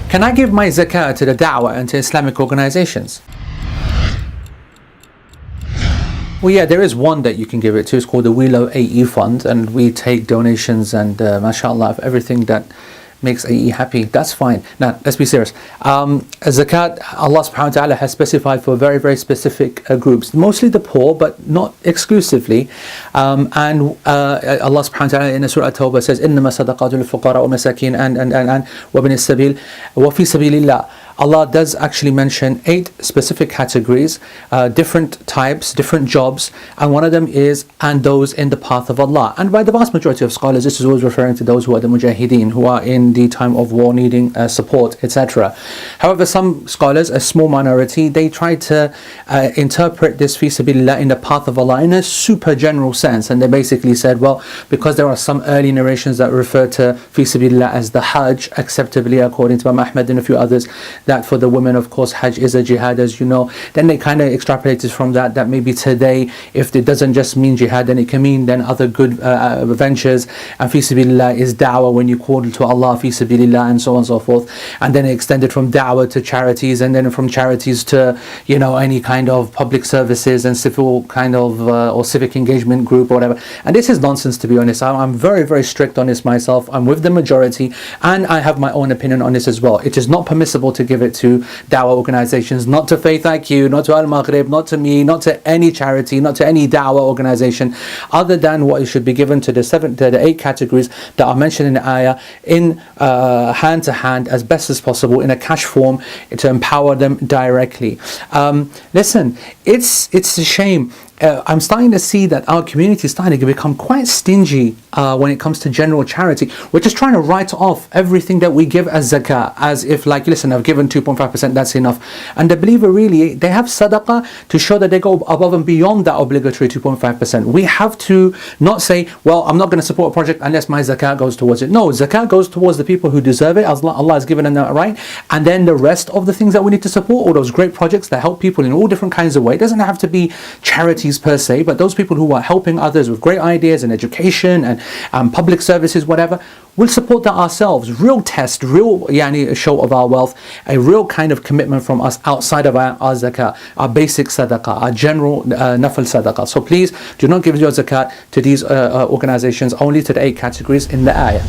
Can I give my zakat to the da'wah and to Islamic organizations? Well, yeah, there is one that you can give it to. It's called the Wheelo AE Fund, and we take donations and mashallah, everything that makes AE happy. That's fine. Now, let's be serious. Zakat, Allah subhanahu wa ta'ala has specified for very, very specific groups, mostly the poor, but not exclusively. And Allah subhanahu wa ta'ala in Surah At-Tawbah says, إِنَّمَا صَدَقَاتُ الْفُقَرَاءُ وَمَسَاكِينَ and وَبِنِ السَّبِيلِ وَفِي سَبِيلِ اللَّهِ. Allah does actually mention 8 specific categories, different types, different jobs, and one of them is and those in the path of Allah. And by the vast majority of scholars, this is always referring to those who are the mujahideen, who are in the time of war needing support, etc. However, some scholars, a small minority, they try to interpret this fi sabilillah in the path of Allah in a super general sense, and they basically said, well, because there are some early narrations that refer to fi sabilillah as the Hajj, acceptably according to Imam Ahmad and a few others, that for the women, of course, Hajj is a jihad, as you know. Then they kind of extrapolated from that maybe today, if it doesn't just mean jihad, then it can mean then other good ventures, and fi sabilillah is da'wah, when you call to Allah fi sabilillah, and so on and so forth. And then it extended from da'wah to charities, and then from charities to, you know, any kind of public services and civil kind of or civic engagement group or whatever. And this is nonsense, to be honest. I'm very, very strict on this myself. I'm with the majority, and I have my own opinion on this as well. It is not permissible to give it to da'wah organizations, not to FaithIQ, not to Al-Maghrib, not to me, not to any charity, not to any da'wah organization, other than what should be given to the 8 categories that are mentioned in the ayah, in hand to hand as best as possible, in a cash form, to empower them directly. Listen, it's a shame. I'm starting to see that our community is starting to become quite stingy when it comes to general charity. We're just trying to write off everything that we give as zakah, as if, like, listen, I've given 2.5%, that's enough. And the believer, really, they have sadaqah to show that they go above and beyond that obligatory 2.5%. We have to not say, well, I'm not going to support a project unless my zakah goes towards it. No, zakah goes towards the people who deserve it, as Allah has given them that right. And then the rest of the things that we need to support, all those great projects that help people in all different kinds of ways. It doesn't have to be charities per se, but those people who are helping others with great ideas and education and public services, whatever, we'll support that ourselves. Real test, real show of our wealth, a real kind of commitment from us outside of our zakah, our basic sadaqah, our general nafal sadaqah. So please do not give your zakat to these organizations, only to the 8 categories in the ayah.